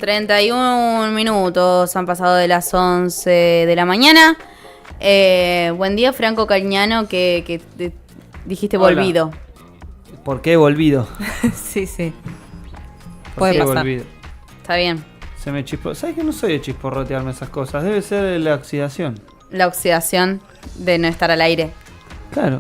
31 minutos han pasado de las 11 de la mañana. Buen día, Franco Cañano, que dijiste Hola. volvido. ¿Por qué he volvido? Sí. ¿Por Puede qué he pasar. volvido? Está bien. Se me chispó. ¿Sabes que no soy de chisporrotearme esas cosas? Debe ser la oxidación. La oxidación de no estar al aire. Claro,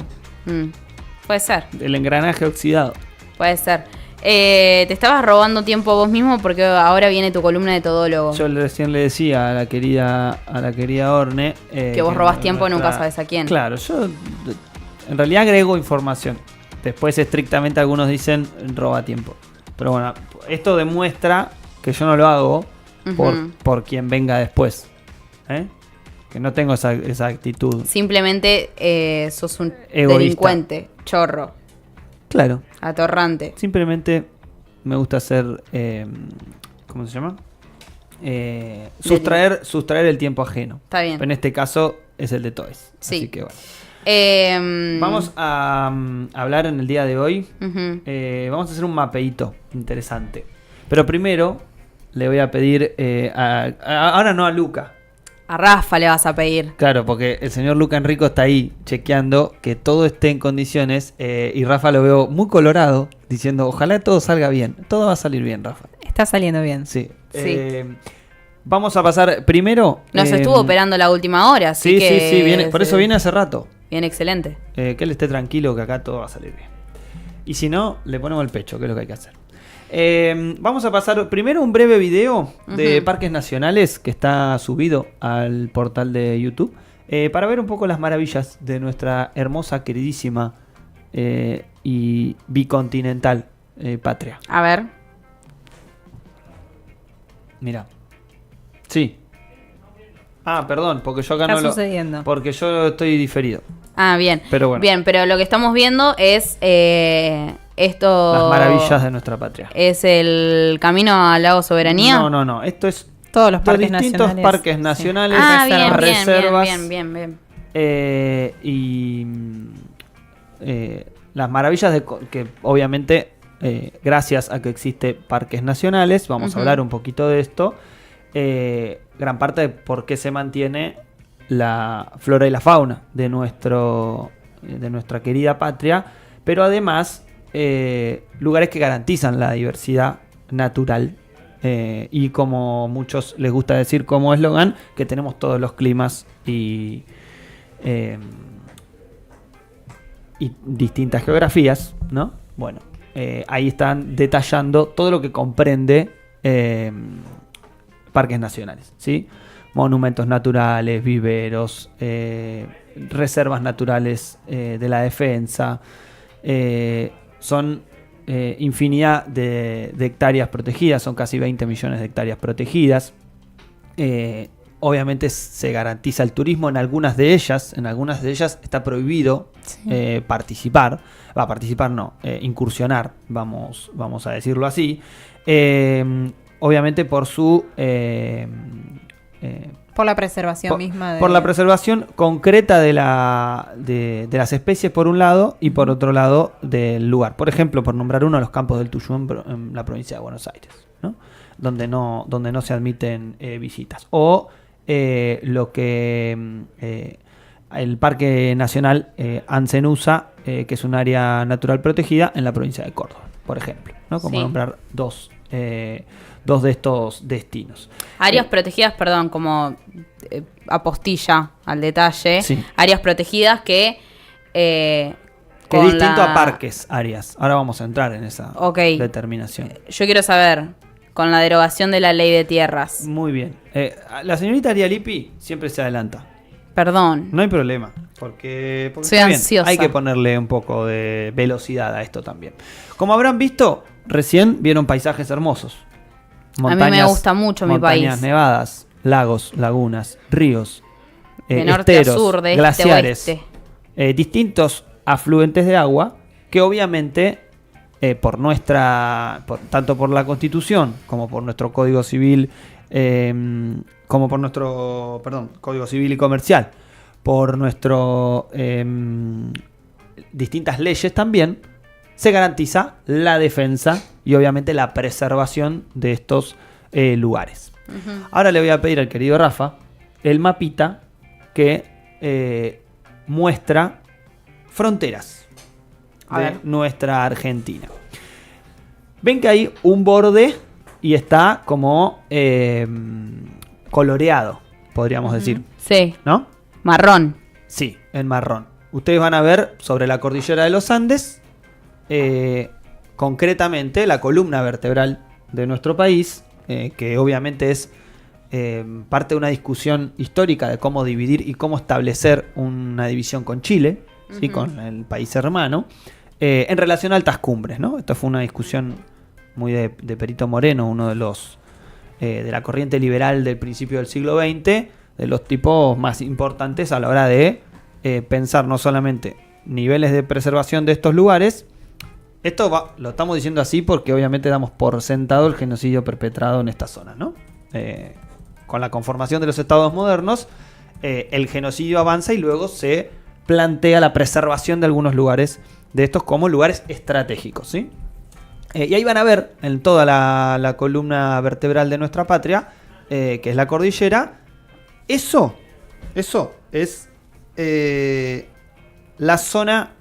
Puede ser, el engranaje oxidado. puede ser. Te estabas robando tiempo vos mismo porque ahora viene tu columna de todólogo. Yo recién le decía a la querida Orne Que vos robás tiempo y nunca sabes a quién. Claro, yo en realidad agrego información. Después estrictamente algunos dicen roba tiempo. Pero bueno, esto demuestra que yo no lo hago por quien venga después. Que no tengo esa actitud. Simplemente sos un Egoísta. delincuente, chorro, Claro, atorrante. simplemente me gusta hacer, ¿cómo se llama? Sustraer el tiempo ajeno. Está bien. Pero en este caso es el de Toys. Sí. Así que bueno. Vamos a hablar en el día de hoy. Vamos a hacer un mapeíto interesante. Pero primero le voy a pedir ahora no a Luca. A Rafa le vas a pedir. Claro, porque el señor Luca Enrico está ahí chequeando que todo esté en condiciones y Rafa lo veo muy colorado diciendo ojalá todo salga bien. Todo va a salir bien, Rafa. Está saliendo bien. Sí. Sí. Vamos a pasar primero. Nos estuvo operando la última hora, así Sí, que... sí, viene, por eso viene hace rato. Bien, excelente. Que él esté tranquilo que acá todo va a salir bien. Y si no, le ponemos el pecho, que es lo que hay que hacer. Vamos a pasar primero un breve video de parques nacionales que está subido al portal de YouTube para ver un poco las maravillas de nuestra hermosa, queridísima y bicontinental patria. A ver. Mira. Sí. Ah, perdón, porque yo acá Está no lo... sucediendo. Porque yo estoy diferido. Ah, bien. Pero bueno. Bien, pero lo que estamos viendo es esto... Las maravillas de nuestra patria. ¿Es el camino al lago Soberanía? No. Esto es Todos los parques distintos nacionales. parques Sí. nacionales, Ah, bien, reservas. bien. Y las maravillas de que obviamente gracias a que existe parques nacionales, vamos a hablar un poquito de esto, gran parte de por qué se mantiene la flora y la fauna de nuestra querida patria, pero además lugares que garantizan la diversidad natural y como muchos les gusta decir como eslogan, que tenemos todos los climas y distintas geografías, ¿no? Bueno, ahí están detallando todo lo que comprende parques nacionales, ¿sí? Monumentos naturales, viveros, reservas naturales de la defensa, son infinidad de hectáreas protegidas, son casi 20 millones de hectáreas protegidas. Obviamente se garantiza el turismo en algunas de ellas está prohibido participar, incursionar, vamos a decirlo así, obviamente por su Por la preservación misma. Por la preservación concreta de las especies por un lado y por otro lado del lugar. Por ejemplo, por nombrar uno, los Campos del Tuyú en la provincia de Buenos Aires, ¿no? Donde no se admiten visitas. O lo que el Parque Nacional Ancenusa, que es un área natural protegida en la provincia de Córdoba, por ejemplo, ¿no? Como nombrar dos de estos destinos. Áreas protegidas, perdón, como apostilla al detalle. Sí. Áreas protegidas que... Que distinto a parques, áreas. Ahora vamos a entrar en esa determinación. Yo quiero saber, con la derogación de la ley de tierras. Muy bien. La señorita Aria Lippi siempre se adelanta. Perdón. No hay problema, porque Soy está bien. ansiosa. Hay que ponerle un poco de velocidad a esto también. Como habrán visto, recién vieron paisajes hermosos. Montañas, a mí me gusta mucho mi país. Montañas nevadas, lagos, lagunas, ríos, de norte esteros, a sur, de glaciares, este a oeste. Distintos afluentes de agua que obviamente tanto por la Constitución como por nuestro Código Civil, como por nuestro Código Civil y Comercial, por nuestro distintas leyes también, se garantiza la defensa y obviamente la preservación de estos lugares. Ahora le voy a pedir al querido Rafa el mapita que muestra fronteras A de ver. nuestra Argentina. Ven que hay un borde y está como coloreado, podríamos decir, Sí, ¿no? marrón. Sí, en marrón. Ustedes van a ver sobre la cordillera de los Andes, concretamente la columna vertebral de nuestro país, que obviamente es parte de una discusión histórica de cómo dividir y cómo establecer una división con Chile, ¿sí? Con el país hermano, en relación a altas cumbres, ¿no? Esto fue una discusión muy de Perito Moreno, uno de los de la corriente liberal del principio del siglo XX, de los tipos más importantes a la hora de pensar no solamente niveles de preservación de estos lugares. Esto lo estamos diciendo así porque obviamente damos por sentado el genocidio perpetrado en estas zonas, ¿no? Con la conformación de los estados modernos, el genocidio avanza y luego se plantea la preservación de algunos lugares de estos como lugares estratégicos, ¿sí? Y ahí van a ver en toda la columna vertebral de nuestra patria, que es la cordillera, eso es la zona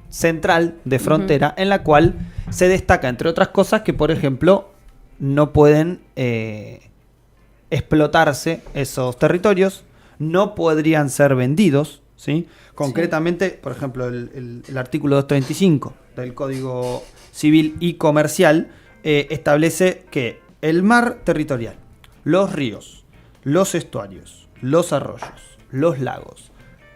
central de frontera, en la cual se destaca, entre otras cosas, que por ejemplo no pueden explotarse esos territorios, no podrían ser vendidos, ¿sí? Concretamente, por ejemplo, el artículo 235 del Código Civil y Comercial establece que el mar territorial, los ríos, los estuarios, los arroyos, los lagos,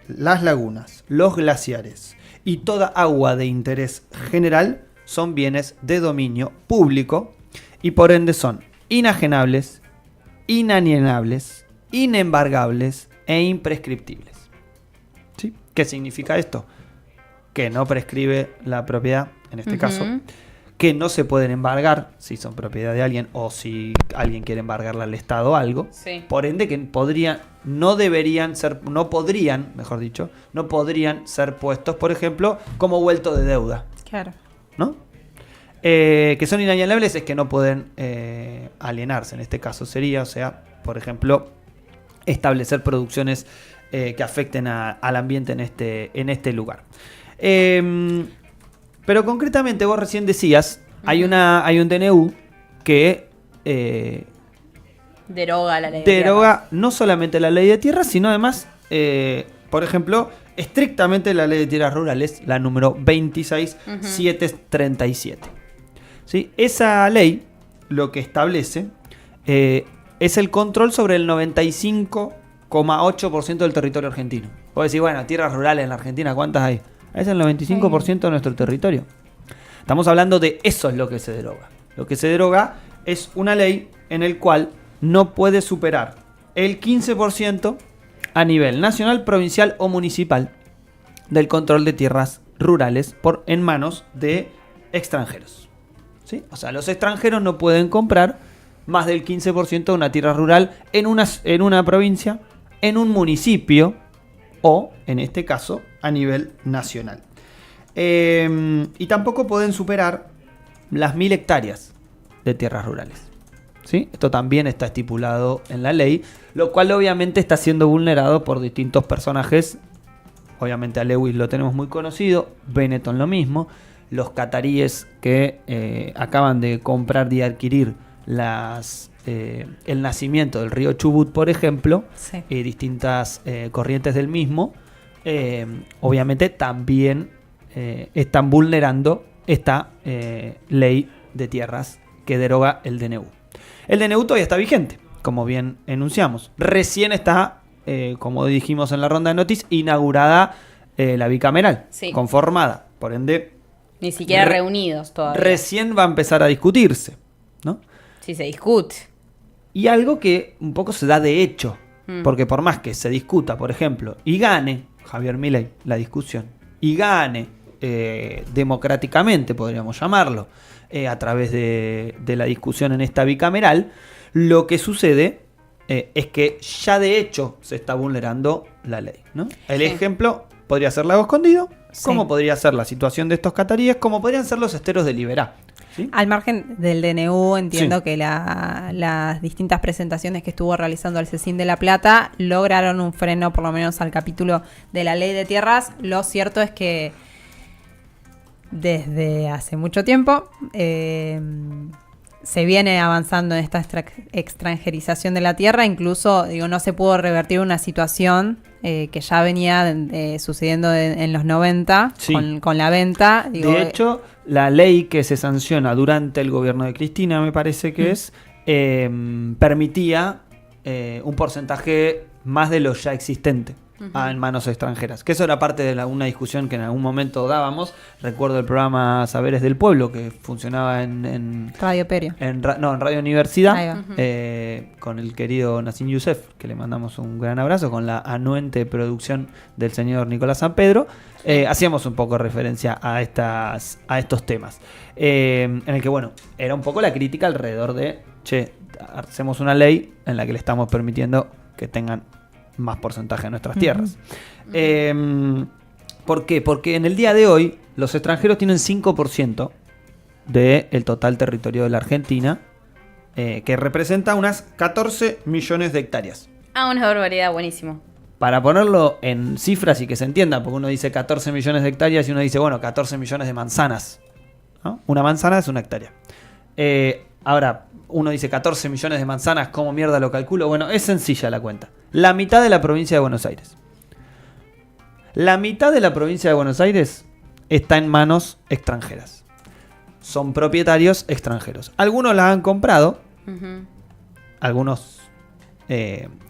las lagunas, los glaciares y toda agua de interés general son bienes de dominio público y por ende son inajenables, inalienables, inembargables e imprescriptibles. ¿Sí? ¿Qué significa esto? Que no prescribe la propiedad, en este caso, que no se pueden embargar si son propiedad de alguien o si alguien quiere embargarle al Estado algo. Sí. Por ende, que no podrían ser puestos, por ejemplo, como vuelto de deuda, Claro. ¿no? Que son inalienables es que no pueden alienarse, en este caso sería, o sea, por ejemplo, establecer producciones que afecten al ambiente en este lugar. Pero concretamente vos recién decías, hay un DNU que Deroga la ley de deroga no solamente la ley de tierras, sino además, por ejemplo, estrictamente la ley de tierras rurales, la número 26737. ¿Sí? Esa ley lo que establece es el control sobre el 95,8% del territorio argentino. Vos decís, bueno, tierras rurales en la Argentina, ¿cuántas hay? Es el 95% de nuestro territorio. Estamos hablando de eso es lo que se deroga. Lo que se deroga es una ley en el cual no puede superar el 15% a nivel nacional, provincial o municipal del control de tierras rurales en manos de extranjeros. ¿Sí? O sea, los extranjeros no pueden comprar más del 15% de una tierra rural en una provincia, en un municipio o, en este caso, a nivel nacional. Y tampoco pueden superar las 1000 hectáreas de tierras rurales. ¿Sí? Esto también está estipulado en la ley, lo cual obviamente está siendo vulnerado por distintos personajes. Obviamente a Lewis lo tenemos muy conocido, Benetton lo mismo, los cataríes que acaban de comprar y adquirir el nacimiento del río Chubut, por ejemplo, Sí. Distintas corrientes del mismo, obviamente también están vulnerando esta ley de tierras que deroga el DNU. El DNU todavía está vigente, como bien enunciamos. Recién está, como dijimos en la ronda de noticias, inaugurada la bicameral, Sí. conformada. Por ende, Ni siquiera reunidos todavía. recién va a empezar a discutirse, ¿no? Sí, se discute. Y algo que un poco se da de hecho, Mm. porque por más que se discuta, por ejemplo, y gane Javier Milei la discusión, y gane democráticamente, podríamos llamarlo, a través de la discusión en esta bicameral, lo que sucede es que ya de hecho se está vulnerando la ley, ¿no? El Sí. ejemplo podría ser Lago Escondido, Sí. como podría ser la situación de estos cataríes, como podrían ser los esteros de Liberá. ¿sí? Al margen del DNU, entiendo Sí. que las distintas presentaciones que estuvo realizando el CECIN de La Plata lograron un freno, por lo menos al capítulo de la ley de tierras. Lo cierto es que desde hace mucho tiempo se viene avanzando en esta extranjerización de la tierra. Incluso, digo, no se pudo revertir una situación que ya venía sucediendo en los 90 Sí. con la venta. Digo, De hecho, la ley que se sanciona durante el gobierno de Cristina, me parece que es, permitía un porcentaje más de lo ya existente en manos extranjeras. Que eso era parte de una discusión que en algún momento dábamos. Recuerdo el programa Saberes del Pueblo, que funcionaba en Radio Perio. en Radio Universidad, Ahí va. con el querido Nassim Youssef, que le mandamos un gran abrazo, con la anuente producción del señor Nicolás San Pedro. Hacíamos un poco referencia a estos temas, en el que, bueno, era un poco la crítica alrededor de, che, hacemos una ley en la que le estamos permitiendo que tengan más porcentaje de nuestras tierras. ¿Por qué? Porque en el día de hoy los extranjeros tienen 5% del total territorio de la Argentina, que representa unas 14 millones de hectáreas. Una barbaridad, buenísimo. Para ponerlo en cifras y que se entienda, porque uno dice 14 millones de hectáreas y uno dice, bueno, 14 millones de manzanas, ¿no? Una manzana es una hectárea. Ahora, uno dice 14 millones de manzanas, ¿cómo mierda lo calculo? Bueno, es sencilla la cuenta. La mitad de la provincia de Buenos Aires. La mitad de la provincia de Buenos Aires está en manos extranjeras. Son propietarios extranjeros. Algunos la han comprado, algunos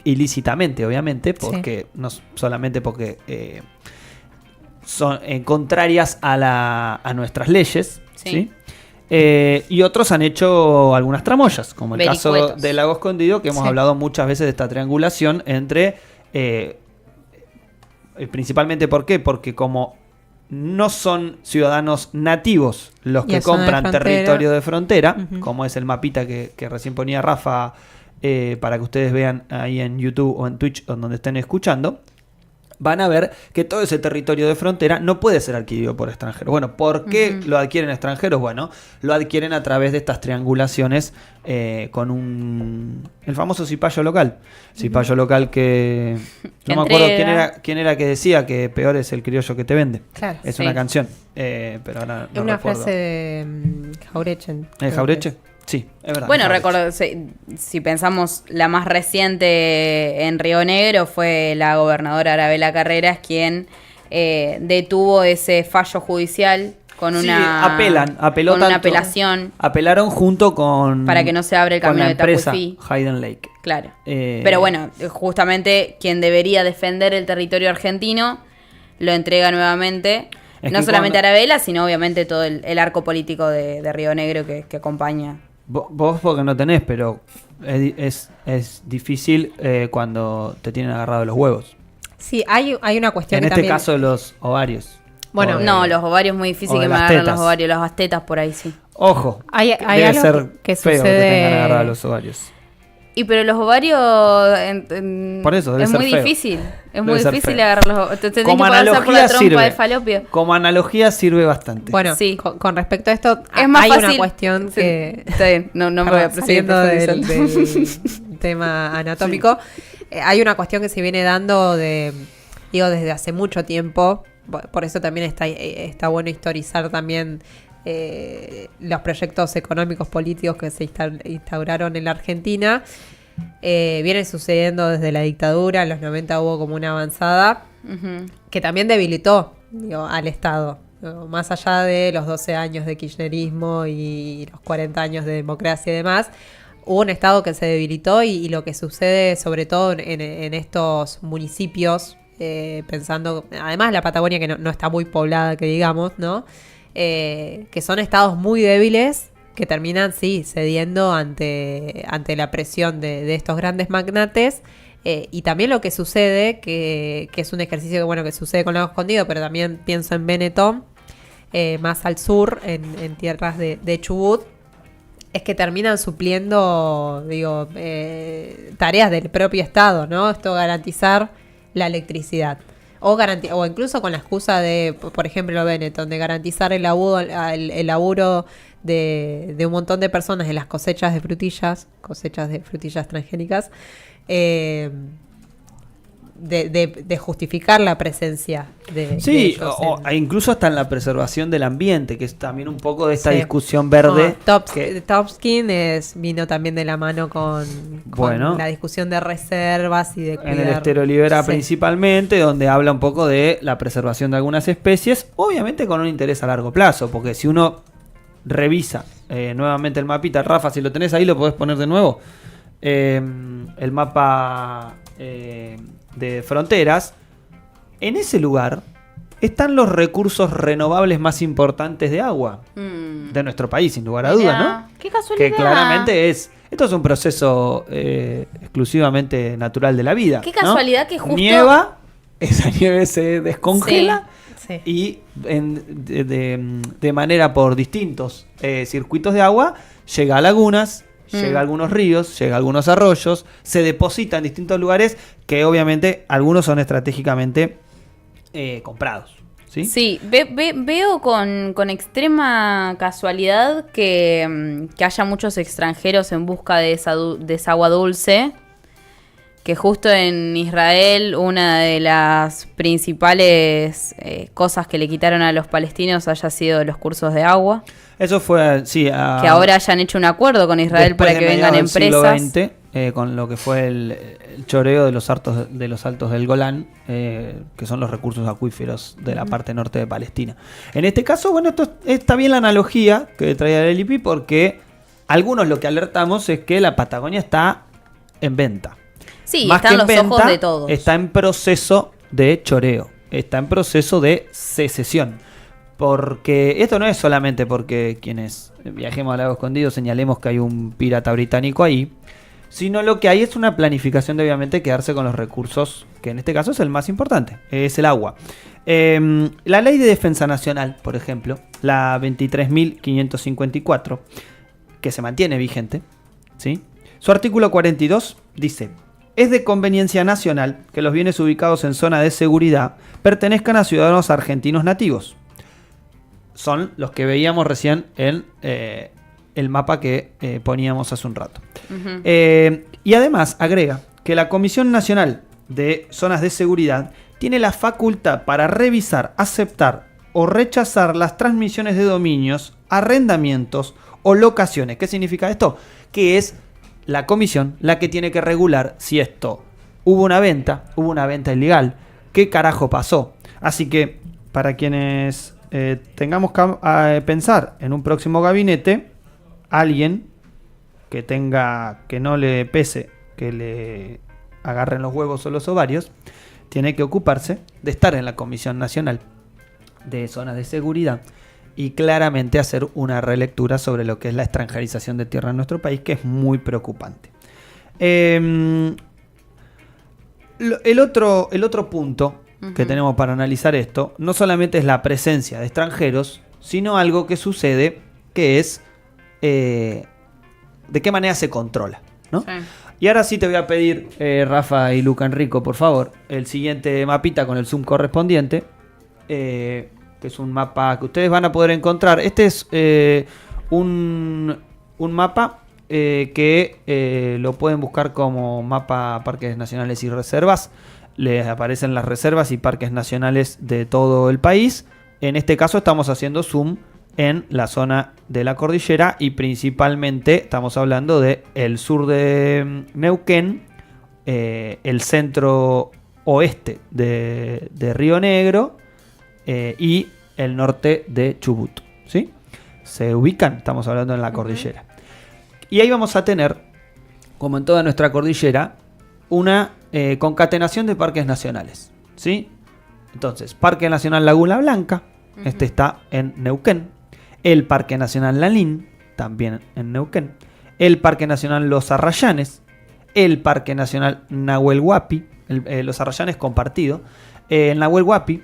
ilícitamente, obviamente, porque no solamente porque son contrarias a nuestras leyes, ¿sí? Y otros han hecho algunas tramoyas, como el caso Vericuetos. del Lago Escondido, que hemos Sí. hablado muchas veces de esta triangulación entre... principalmente, ¿por qué? Porque como no son ciudadanos nativos los Y que es zona de compran frontera. territorio de frontera, Ujú. como es el mapita que recién ponía Rafa, para que ustedes vean ahí en YouTube o en Twitch o donde estén escuchando, van a ver que todo ese territorio de frontera no puede ser adquirido por extranjeros. Bueno, ¿por qué lo adquieren extranjeros? Bueno, lo adquieren a través de estas triangulaciones con el famoso cipayo local. Cipayo local que... No me acuerdo quién era que decía que peor es el criollo que te vende. Claro. Es Sí. una canción, pero ahora no Una recuerdo. frase de Jaureche. ¿El Jaureche? Sí, es verdad. Bueno, Jaureche. recuerdo, si pensamos, la más reciente en Río Negro fue la gobernadora Arabela Carreras quien detuvo ese fallo judicial con Sí, una apeló con una tanto. apelación Apelaron junto con... para que no se abra el con camino la de empresa Tacuifí. Hayden Lake. Claro. Eh, Pero bueno, justamente quien debería defender el territorio argentino lo entrega nuevamente. Es No que solamente cuando- Arabela, sino obviamente todo el arco político de Río Negro que acompaña. Vos porque no tenés, pero es difícil cuando te tienen agarrado los huevos. Sí, hay una cuestión En que este también... caso los ovarios. Bueno, O de- No, los ovarios es muy difícil o que de me las agarren tetas. los ovarios, las tetas por ahí, sí. Ojo, Hay debe algo ser que feo que te sucede- tengan agarrados los ovarios. Y pero los ovarios Por eso, debe es ser muy feo. difícil. Es Debe muy ser difícil feo. agarrar los ovarios. Te tenés que Como pasar por la analogía trompa sirve. de falopio. Como analogía sirve bastante. Bueno, Sí. con respecto a esto, Es más hay fácil. una cuestión Sí, que... está bien, no me voy a proseguir saliendo profundizando. del tema anatómico, hay una cuestión que se viene dando desde hace mucho tiempo. Por eso también está bueno historizar también los proyectos económicos políticos que se instauraron en la Argentina. Viene sucediendo desde la dictadura. En los 90 hubo como una avanzada Ujú. que también debilitó al Estado. Más allá de los 12 años de kirchnerismo y los 40 años de democracia y demás, hubo un Estado que se debilitó y lo que sucede sobre todo en estos municipios, pensando, además la Patagonia que no está muy poblada, que digamos, ¿no? Que son estados muy débiles que terminan, sí, cediendo ante la presión de estos grandes magnates. Y también lo que sucede, que es un ejercicio que, bueno, que sucede con Lago Escondido, pero también pienso en Benetton, más al sur, en tierras de Chubut, es que terminan supliendo, tareas del propio Estado, ¿no? Esto garantizar la electricidad. O incluso con la excusa de, por ejemplo, Benetton, de garantizar el laburo de un montón de personas en las cosechas de frutillas transgénicas, de justificar la presencia de ellos incluso hasta en la preservación del ambiente, que es también un poco de esta discusión verde. Topskin vino también de la mano con la discusión de reservas y de cuidar. En el Estero Libera principalmente, donde habla un poco de la preservación de algunas especies, obviamente con un interés a largo plazo, porque si uno revisa nuevamente el mapita, Rafa, si lo tenés ahí lo podés poner de nuevo, el mapa de fronteras, en ese lugar están los recursos renovables más importantes de agua de nuestro país, sin lugar a dudas, ¿no? ¡Qué casualidad! Que claramente esto es un proceso exclusivamente natural de la vida. ¡Qué casualidad, ¿no? Que justo nieva, esa nieve se descongela y de manera por distintos circuitos de agua llega a lagunas, llega a algunos ríos, llega a algunos arroyos, se deposita en distintos lugares que obviamente algunos son estratégicamente comprados. Sí, veo con extrema casualidad que haya muchos extranjeros en busca de esa agua dulce, que justo en Israel una de las principales cosas que le quitaron a los palestinos haya sido los cursos de agua. Eso fue, que ahora hayan hecho un acuerdo con Israel para que vengan empresas. Siglo XX, con lo que fue el choreo de los altos del Golán, que son los recursos acuíferos de la parte norte de Palestina. En este caso, bueno, está bien la analogía que traía el LIPI, porque algunos lo que alertamos es que la Patagonia está en venta. Sí, más están los ojos de todos. Está en proceso de choreo, está en proceso de secesión. Porque esto no es solamente porque quienes viajemos al lago escondido señalemos que hay un pirata británico ahí, sino lo que hay es una planificación de obviamente quedarse con los recursos, que en este caso es el más importante, es el agua. La Ley de Defensa Nacional, por ejemplo, la 23.554, que se mantiene vigente, ¿sí? Su artículo 42 dice: es de conveniencia nacional que los bienes ubicados en zona de seguridad pertenezcan a ciudadanos argentinos nativos. Son los que veíamos recién en el mapa que poníamos hace un rato. Uh-huh. Y además agrega que la Comisión Nacional de Zonas de Seguridad tiene la facultad para revisar, aceptar o rechazar las transmisiones de dominios, arrendamientos o locaciones. ¿Qué significa esto? Que es la comisión la que tiene que regular si hubo una venta ilegal, qué carajo pasó. Así que para quienes tengamos que pensar en un próximo gabinete, alguien que no le pese que le agarren los huevos o los ovarios, tiene que ocuparse de estar en la Comisión Nacional de Zonas de Seguridad y claramente hacer una relectura sobre lo que es la extranjerización de tierra en nuestro país, que es muy preocupante. El otro punto que tenemos para analizar esto, no solamente es la presencia de extranjeros, sino algo que sucede, que es de qué manera se controla, ¿no? Sí. Y ahora sí te voy a pedir, Rafa y Luca Enrico, por favor, el siguiente mapita con el zoom correspondiente, que es un mapa que ustedes van a poder encontrar. Este es un mapa que lo pueden buscar como mapa Parques Nacionales y Reservas. Les aparecen las reservas y parques nacionales de todo el país. En este caso estamos haciendo zoom en la zona de la cordillera y principalmente estamos hablando de el sur de Neuquén, el centro oeste de Río Negro y el norte de Chubut, ¿sí? Se ubican, estamos hablando en la cordillera. Y ahí vamos a tener, como en toda nuestra cordillera, una concatenación de parques nacionales, ¿sí? Entonces, Parque Nacional Laguna Blanca, este está en Neuquén. El Parque Nacional Lanín, también en Neuquén. El Parque Nacional Los Arrayanes. El Parque Nacional Nahuel Huapi. Los Arrayanes compartido. El Nahuel Huapi,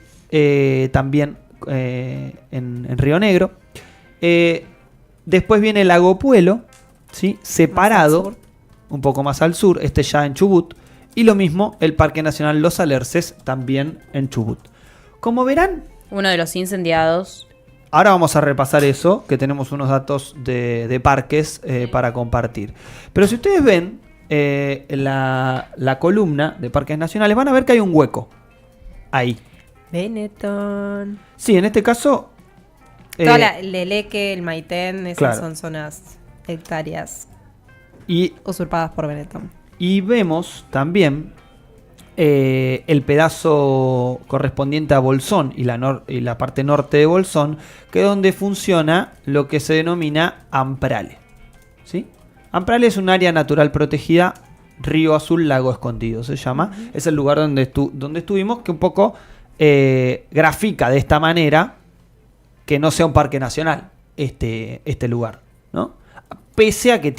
también en Río Negro. Después viene el Lago Puelo, ¿sí? Separado, un poco más al sur, este ya en Chubut. Y lo mismo el Parque Nacional Los Alerces, también en Chubut. Como verán, uno de los incendiados. ahora vamos a repasar eso, que tenemos unos datos de parques para compartir. Pero si ustedes ven la columna de parques nacionales, van a ver que hay un hueco ahí. Benetton. Sí, en este caso... Toda el Leleque, el Maitén, esas claro. son zonas hectáreas y usurpadas por Benetton. Y vemos también el pedazo correspondiente a Bolsón y la parte norte de Bolsón, que es donde funciona lo que se denomina Amprale. ¿Sí? Amprale es un área natural protegida, Río Azul, Lago Escondido se llama. Uh-huh. Es el lugar donde estuvimos, que un poco grafica de esta manera que no sea un parque nacional este lugar, ¿no? Pese a que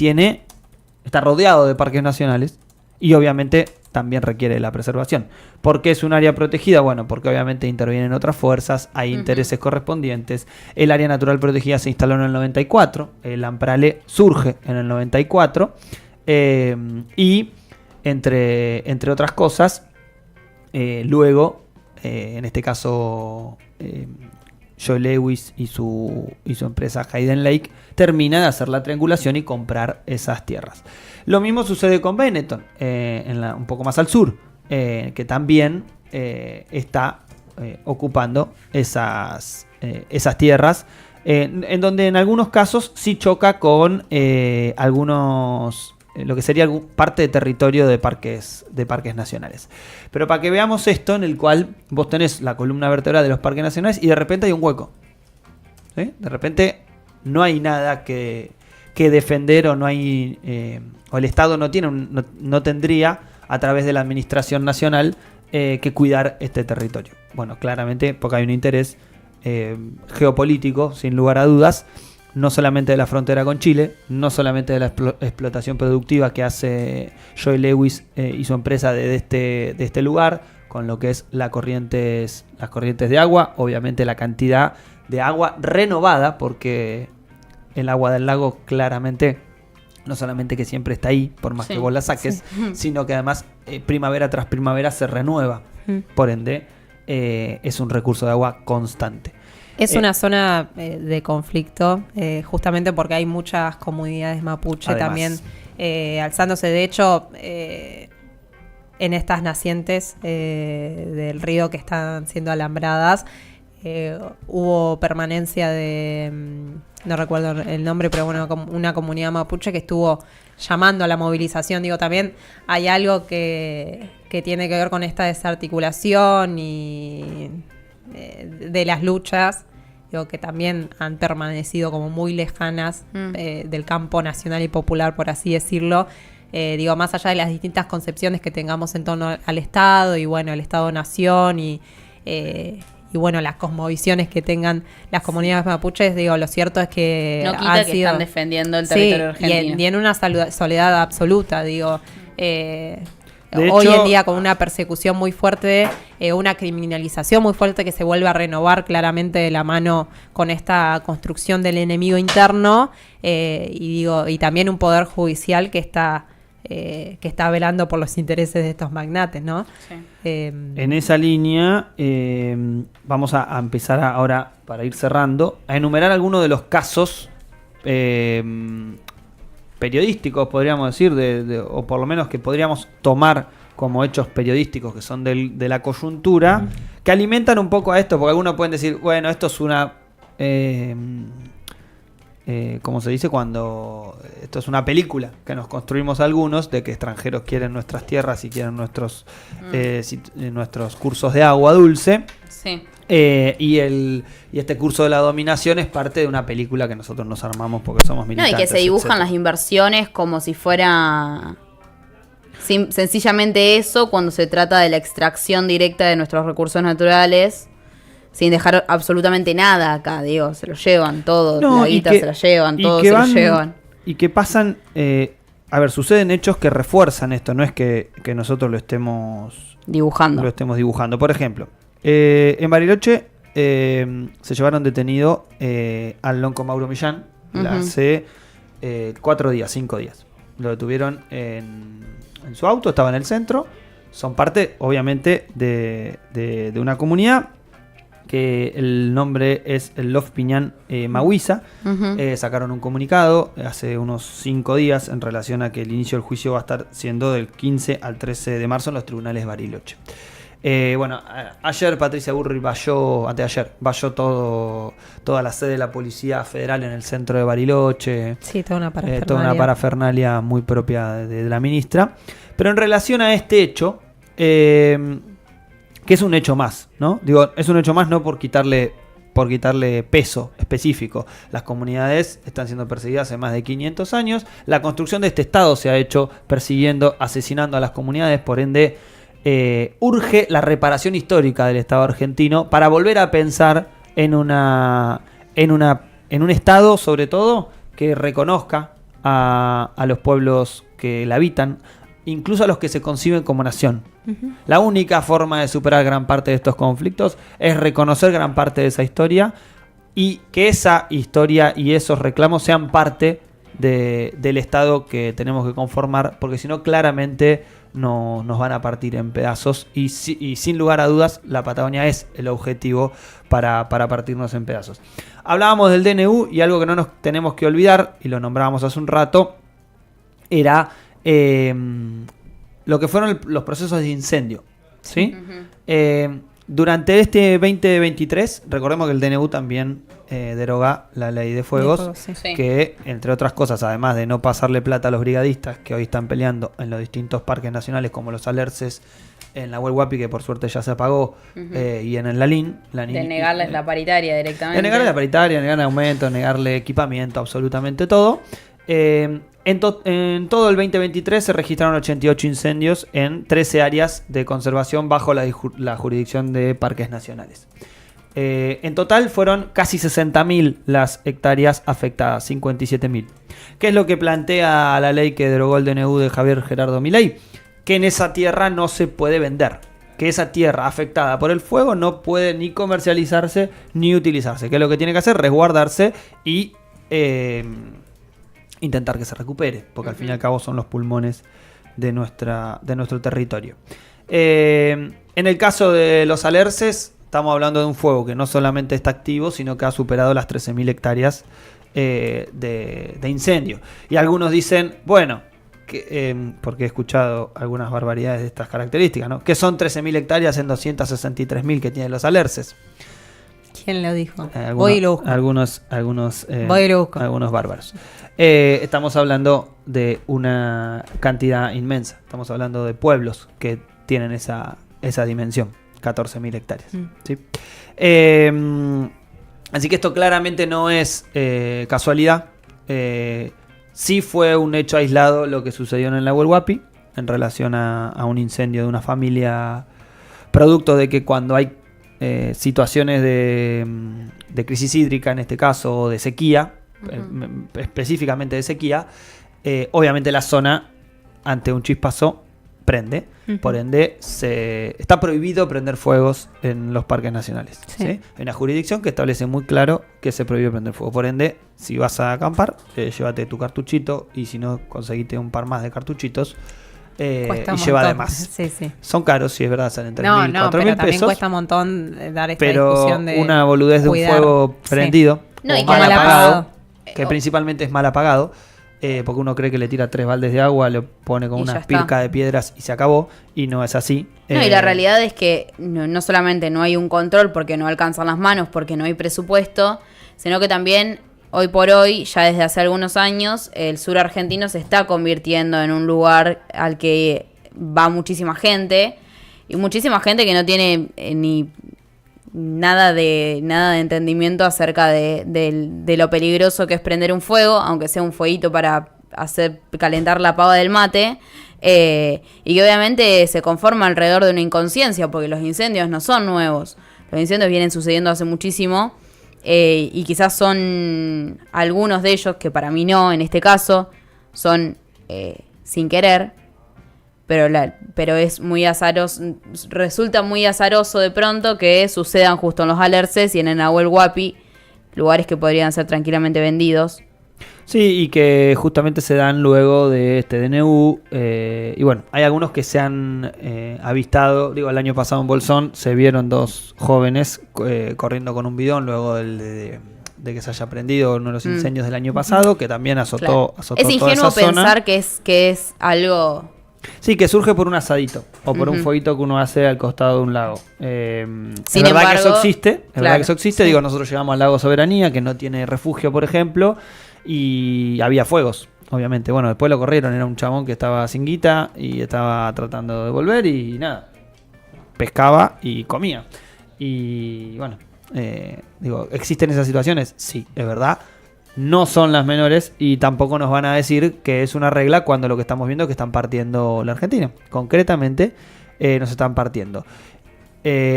está rodeado de parques nacionales y obviamente también requiere la preservación. ¿Por qué es un área protegida? Bueno, porque obviamente intervienen otras fuerzas, hay intereses correspondientes. El área natural protegida se instaló en el 94, el Amprale surge en el 94 y entre otras cosas, luego, en este caso... Joe Lewis y su empresa Hayden Lake termina de hacer la triangulación y comprar esas tierras. Lo mismo sucede con Benetton, un poco más al sur, que también está ocupando esas tierras, en donde en algunos casos sí choca con lo que sería parte de territorio de parques nacionales. Pero para que veamos esto, en el cual vos tenés la columna vertebral de los parques nacionales y de repente hay un hueco. ¿Sí? De repente no hay nada que defender o no hay o el Estado no tendría a través de la administración nacional que cuidar este territorio. Bueno, claramente porque hay un interés geopolítico, sin lugar a dudas, no solamente de la frontera con Chile, no solamente de la explotación productiva que hace Joe Lewis y su empresa de este lugar, con lo que es las corrientes de agua, obviamente la cantidad de agua renovada, porque el agua del lago claramente no solamente que siempre está ahí, por más que vos la saques, sino que además primavera tras primavera se renueva. Por ende, es un recurso de agua constante. Es una zona de conflicto, justamente porque hay muchas comunidades mapuche además, también alzándose. De hecho, en estas nacientes del río que están siendo alambradas, hubo permanencia de, no recuerdo el nombre, pero bueno, una comunidad mapuche que estuvo llamando a la movilización. Digo, también hay algo que tiene que ver con esta desarticulación y... de las luchas, digo, que también han permanecido como muy lejanas del campo nacional y popular, por así decirlo. Digo, más allá de las distintas concepciones que tengamos en torno al Estado y bueno, el Estado-Nación y bueno, las cosmovisiones que tengan las comunidades mapuches, digo, lo cierto es que no quita que están defendiendo el territorio argentino. Y en una soledad absoluta, digo. Hoy en día con una persecución muy fuerte, una criminalización muy fuerte que se vuelve a renovar claramente de la mano con esta construcción del enemigo interno, y también un poder judicial que está velando por los intereses de estos magnates, ¿no? Sí. En esa línea vamos a empezar ahora, para ir cerrando, a enumerar algunos de los casos periodísticos, podríamos decir, o por lo menos que podríamos tomar como hechos periodísticos que son de la coyuntura, que alimentan un poco a esto, porque algunos pueden decir, bueno, esto es una... ¿cómo se dice? Cuando esto es una película que nos construimos algunos, de que extranjeros quieren nuestras tierras y quieren nuestros cursos de agua dulce. Sí. Y este curso de la dominación es parte de una película que nosotros nos armamos porque somos militantes. No, y que se dibujan las inversiones como si fuera sencillamente eso, cuando se trata de la extracción directa de nuestros recursos naturales, sin dejar absolutamente nada acá, digo, se lo llevan todo, la guita se la llevan, todo se lo llevan. Y que pasan, a ver, suceden hechos que refuerzan esto, no es que nosotros lo estemos dibujando. Por ejemplo, en Bariloche se llevaron detenido al lonco Mauro Millán hace 5 días. Lo detuvieron en su auto, estaba en el centro. Son parte, obviamente, de una comunidad que el nombre es el Lof Piñán Mahuiza. Sacaron un comunicado hace unos 5 días en relación a que el inicio del juicio va a estar siendo del 15 al 13 de marzo en los tribunales Bariloche. Ayer Patricia Burri anteayer valló toda la sede de la Policía Federal en el centro de Bariloche. Sí, toda una parafernalia. Toda una parafernalia muy propia de la ministra. Pero en relación a este hecho, que es un hecho más, ¿no? Digo, es un hecho más no por quitarle peso específico. Las comunidades están siendo perseguidas hace más de 500 años. La construcción de este Estado se ha hecho persiguiendo, asesinando a las comunidades, por ende urge la reparación histórica del Estado argentino para volver a pensar en un Estado, sobre todo, que reconozca a los pueblos que la habitan, incluso a los que se conciben como nación. La única forma de superar gran parte de estos conflictos es reconocer gran parte de esa historia y que esa historia y esos reclamos sean parte del Estado que tenemos que conformar, porque si no, claramente nos van a partir en pedazos y sin lugar a dudas la Patagonia es el objetivo para partirnos en pedazos. Hablábamos del DNU y algo que no nos tenemos que olvidar, y lo nombrábamos hace un rato, era lo que fueron los procesos de incendio, ¿sí? Durante este 2023, recordemos que el DNU también deroga la ley de fuegos, que entre otras cosas, además de no pasarle plata a los brigadistas que hoy están peleando en los distintos parques nacionales como los Alerces, en la Huelhuapi, que por suerte ya se apagó, y en el Lalín. De negarles la paritaria directamente. De negarle la paritaria, negarle aumento, negarle equipamiento, absolutamente todo. En todo el 2023 se registraron 88 incendios en 13 áreas de conservación bajo la jurisdicción de parques nacionales. En total fueron casi 60.000 las hectáreas afectadas, 57.000. ¿Qué es lo que plantea la ley que derogó el DNU de Javier Gerardo Milei? Que en esa tierra no se puede vender. Que esa tierra afectada por el fuego no puede ni comercializarse ni utilizarse. Que es lo que tiene que hacer, resguardarse y intentar que se recupere, porque al fin y al cabo son los pulmones de nuestro territorio. En el caso de los Alerces, estamos hablando de un fuego que no solamente está activo, sino que ha superado las 13.000 hectáreas de incendio. Y algunos dicen, bueno, porque he escuchado algunas barbaridades de estas características, ¿no? Que son 13.000 hectáreas en 263.000 que tienen los Alerces. ¿Quién lo dijo? Voy y lo busco. Algunos bárbaros. Estamos hablando de una cantidad inmensa. Estamos hablando de pueblos que tienen esa dimensión. 14.000 hectáreas. ¿Sí? Así que esto claramente no es casualidad. Sí fue un hecho aislado lo que sucedió en la Huelhuapi en relación a un incendio de una familia, producto de que cuando hay situaciones de crisis hídrica, en este caso, o de sequía, específicamente de sequía, obviamente la zona ante un chispazo prende. Por ende, está prohibido prender fuegos en los parques nacionales. ¿Sí? Hay una jurisdicción que establece muy claro que se prohíbe prender fuego. Por ende, si vas a acampar, llévate tu cartuchito, y si no, conseguite un par más de cartuchitos y lleva además. Son caros, si es verdad, salen 3.000, 4.000 pesos. Pero también cuesta un montón dar esta discusión de una boludez de un fuego prendido, y mal apagado, que principalmente es mal apagado. Porque uno cree que le tira 3 baldes de agua, le pone con una pirca de piedras y se acabó, y no es así. Y la realidad es que no solamente no hay un control porque no alcanzan las manos, porque no hay presupuesto, sino que también hoy por hoy, ya desde hace algunos años, el sur argentino se está convirtiendo en un lugar al que va muchísima gente, y muchísima gente que no tiene ni nada de entendimiento acerca de lo peligroso que es prender un fuego, aunque sea un fueguito para hacer calentar la pava del mate, y que obviamente se conforma alrededor de una inconsciencia, porque los incendios no son nuevos, los incendios vienen sucediendo hace muchísimo, y quizás son algunos de ellos, que para mí no, en este caso, son sin querer, pero es muy azaroso, resulta muy azaroso de pronto que sucedan justo en los Alerces y en el Nahuel Huapi, lugares que podrían ser tranquilamente vendidos. Sí, y que justamente se dan luego de este DNU. Y bueno, hay algunos que se han avistado. Digo, el año pasado en Bolsón se vieron 2 jóvenes corriendo con un bidón luego de que se haya prendido uno de los incendios del año pasado, que también azotó Es toda ingenuo esa zona. pensar que es algo... Sí, que surge por un asadito o por un fueguito que uno hace al costado de un lago. Es Sin verdad que eso embargo, existe. Es claro, verdad que eso existe. sí. Digo, nosotros llegamos al lago Soberanía, que no tiene refugio, por ejemplo, y había fuegos, obviamente. Bueno, después lo corrieron. Era un chabón que estaba sin guita y estaba tratando de volver y nada. Pescaba y comía. Y bueno, digo, ¿existen esas situaciones? Sí, es verdad. No son las menores y tampoco nos van a decir que es una regla cuando lo que estamos viendo es que están partiendo la Argentina. Concretamente, nos están partiendo.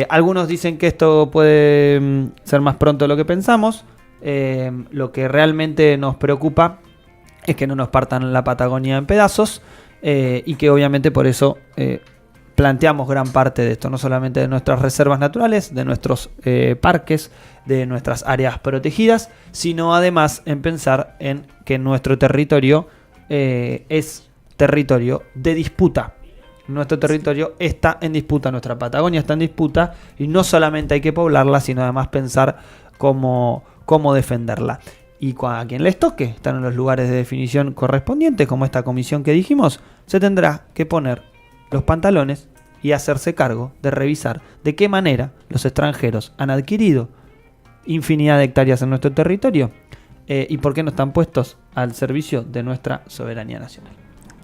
Algunos dicen que esto puede ser más pronto de lo que pensamos. Lo que realmente nos preocupa es que no nos partan la Patagonia en pedazos y que obviamente por eso planteamos gran parte de esto, no solamente de nuestras reservas naturales, de nuestros parques, de nuestras áreas protegidas, sino además en pensar en que nuestro territorio es territorio de disputa. Nuestro territorio está en disputa, nuestra Patagonia está en disputa y no solamente hay que poblarla, sino además pensar cómo defenderla. Y a quien les toque, están en los lugares de definición correspondientes, como esta comisión que dijimos, se tendrá que poner los pantalones y hacerse cargo de revisar de qué manera los extranjeros han adquirido infinidad de hectáreas en nuestro territorio y por qué no están puestos al servicio de nuestra soberanía nacional.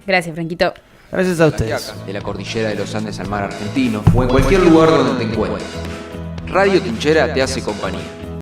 Gracias, Franquito. Gracias a ustedes. De la cordillera de los Andes al mar argentino o en cualquier lugar donde te encuentres. Radio Trinchera te hace compañía.